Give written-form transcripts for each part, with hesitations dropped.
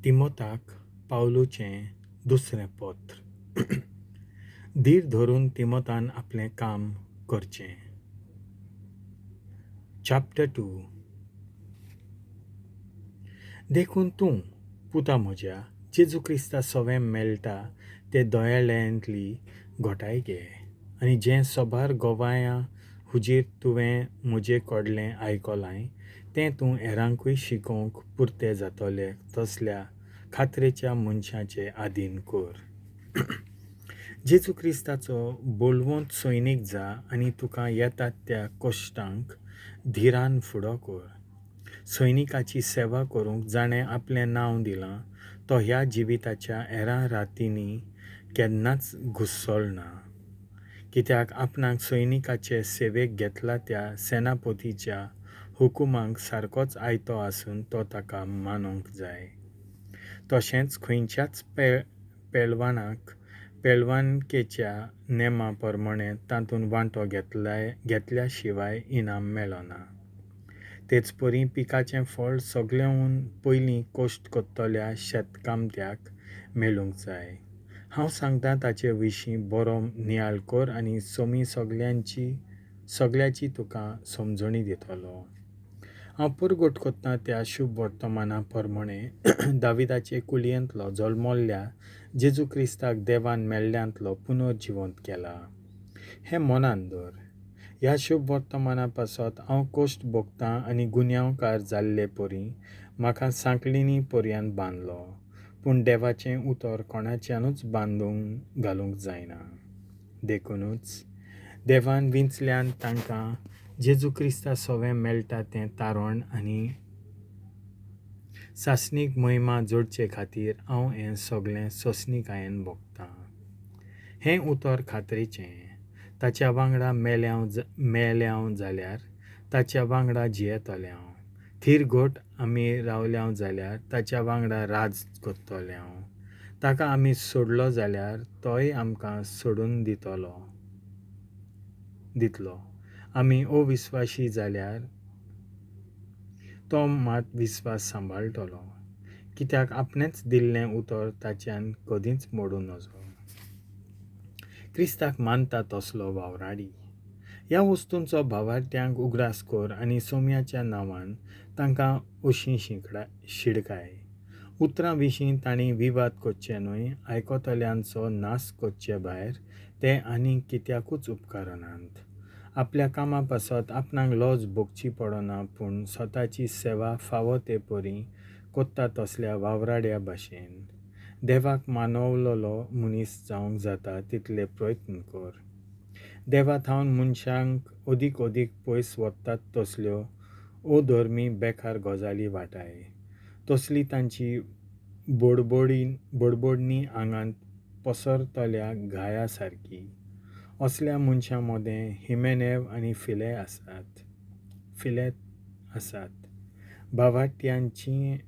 तिमोथाक पावलुचें दुसरें पत्र. धीर धरून तिमोथान आपलें काम करचें. चॅप्टर 2. देखून तूं पुता म्हज्या जेजू क्रिस्ता सवें मेळटा ते दोळ्यांतली घोटाय घे, आनी जें सोबार गोवाया हुजीर तुवें म्हजे कडलें आयकलां तें तूं हेरांकूय शिकोवंक पुरतें जातलें तसल्या खात्रेच्या मनशाचे आदीन कर. जेजू क्रिस्ताचो बोलवंत सैनीक जा आनी तुका येतात त्या कश्टांक धिरान फुडो कर. सैनिकाची सेवा करूंक जाणें आपलें नांव दिलां तो ह्या जिविताच्या हेरां रातींनी केन्नाच घुसळना. कित्याक आपणाक सैनिकाचे सेवेक घेतला त्या सेनापतीच्या हुकुमांक सारकोच आयतो आसून तो ताका मानूंक जाय. तशेंच खंयच्याच पेलवानाक पेलवानकेच्या नेमा प्रमाणें तातूंत वांटो घेतल्या शिवाय इनाम मेळना. तेच परी पिकाचें फळ सगळ्यांहून पयलीं कश्ट कोत्तल्या शेतकामत्याक मेळूंक जाय. हांव सांगतां ताचे विशीं बरो नियाळ कर आनी सगळ्याची तुका समजणी दितलो. हांव परगट कोत्तां त्या शुभ वर्तमाना प्रमाणें दाविदाचे कुळयेंतलो जल्मल्ल्या जेजू क्रिस्ताक देवान मेळ्ळ्यांतलो पुनर्जिवंत केला. हें मनांत दवर. ह्या शुभ वर्तमाना पासत हांव कश्ट भोगतां आनी गुन्यांवकार जाल्ले परी म्हाका सांकळींनी पर्यंत बांदलो. पूण देवाचें उतर कोणाच्यानूच बांदूंक घालूंक जायना. देखूनच देवान विंचल्यान तांकां जेजू क्रिस्ता सवें मेळटा तें तारण आनी सासणीक महिमा जोडचे खातीर हांव हें सगळें सोंसणीकायेन भोगतां. हें उतर खात्रेचें. ताच्या वांगडा मेळ्ळ्याव जाल्यार ताच्या वांगडा जियेतले हांव. थीर घोट आमी रावल्या जाल्यार ताच्या वांगडा राज करतले हांव. ताका आमी सोडलो जाल्यार तोय आमकां सोडून दितलो. आमी अविस्वासी जाल्यार तो मात विस्वास सांबाळटलो. कित्याक आपणेंच दिल्लें उतर ताच्यान कदींच मोडूं नजो. क्रिस्ताक मानता तसलो वावराडी. ह्या वस्तूंचो भावार्थ्यांक उगडास कर आनी सोम्याच्या नांवान तांकां अशीं शिडकाय. उतरां विशीं तांणी विवाद करचे न्हय, आयकतल्यांचो नाश करचे भायर ते आनीक कित्याकूच उपकारनात. आपल्या कामा पासत आपणाक लज भोगची पडना, पूण स्वताची सेवा फावो ते परी कोत्ता तसल्या वावराड्या भाशेन. देवाक मानवलोलो मनीस जावंक जाता तितले प्रयत्न कर. देवा थावन मनशांक अदीक पयस वतात तसल्यो अधर्मी बेकार गजाली वाटाय. तसली तांची बडबडणी आंगांत पसरतल्या गाया सारकी. असल्या मनशां मदें हिमेनेव आनी फिलेत आसात.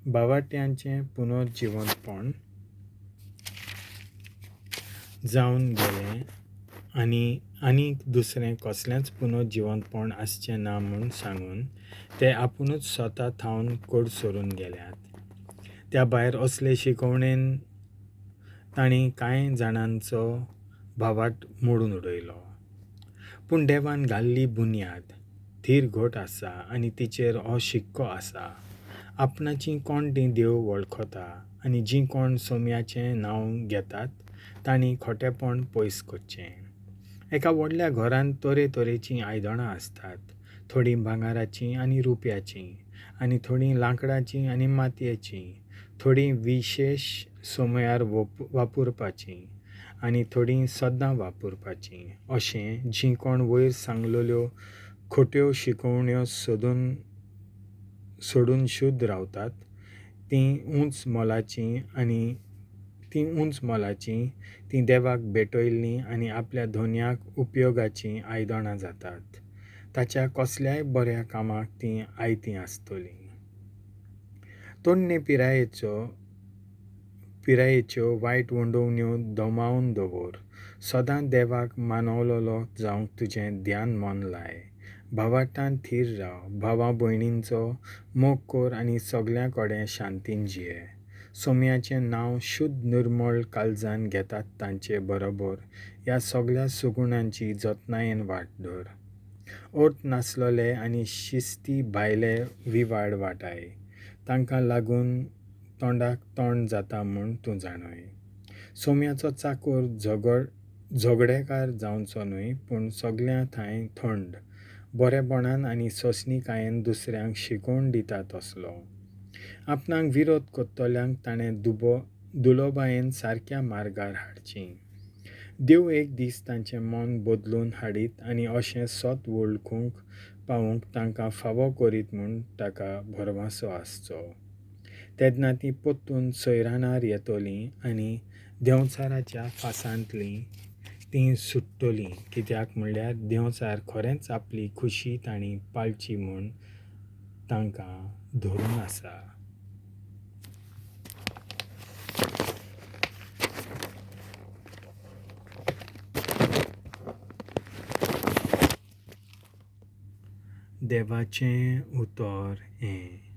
भावार्थ्यांचें पुनर्जिवंतपण जावन गेलें आनीक दुसरें कसलेंच पुनर्जिवंतपण आसचें ना म्हूण सांगून ते आपुणूच स्वता थावन कोड सोडून गेल्यात. त्या भायर असले शिकवणेन तांणी कांय जाणांचो भावार्थ मोडून उडयलो. पूण देवान घाल्ली बुन्याद थीर घोट आसा आनी तिचेर हो शिक्को आसा. आपणाची कोण तीं देव वळखता आनी जीं कोण सोम्याचें नांव घेतात तांणी खोटेपण पयस करचें. एका व्हडल्या घरांत तरेतरेचीं आयदनां आसतात. थोडीं भांगाराचीं आनी रुप्याचीं, आनी थोडीं लांकडाचीं आनी मातयेचीं, थोडीं विशेश समयार वापरपाचीं आनी थोडीं सदां वापरपाचीं. अशें जीं कोण वयर सांगलेल्यो खोट्यो शिकवण्यो सोडून शुद्ध रावतात तीं उंच मोलाचीं, तीं देवाक भेटयल्लीं आनी आपल्या धोन्याक उपयोगाचीं आयदनां जातात. ताच्या कसल्याय बऱ्या कामाक तीं आयतीं आसतलीं. तोंडणे पिरायेच्यो वायट वंडोवण्यो दोमावन दवर. सदां देवाक मानवलोलो जावंक तुजें ध्यान मन लाय. भावार्थांत थीर राव. भावा भयणींचो मोग कर आनी सगळ्यां कडेन शांतीन जिये. सोम्याचें नांव शुद्ध निर्मळ काळजान घेतात तांचे बरोबर ह्या सगळ्या सुगुणांची जतनायेन वाट धर. ओर्त नासलोले आनी शिस्ती भायले विवाड वाटाय, तांकां लागून तोंडाक तोंड जाता म्हूण तूं जाणय. सोम्याचो चाकर झगडेकार जावचो न्हय, पूण सगळ्या थंय थंड, बरेपणान आनी सोंसणीकायेन दुसऱ्यांक शिकोवन दिता तसलो. आपणाक विरोध कोत्तोल्यांक ताणें दुलोबायेन सारक्या मार्गार हाडचीं. देव एक दीस तांचें मन बदलून हाडीत आनी अशें सोत वळखूंक पावूंक तांकां फावो करीत म्हूण ताका भरवंसो आसचो. तेन्ना तीं पोत्तून सैरानार येतलीं आनी देंवचाराच्या फासांतलीं तीं सुट्टलीं, कित्याक म्हणल्यार देंवचार खरेंच आपली खुशी तांणी पाळची म्हूण तांकां धरून आसा. देवाचें उतर हें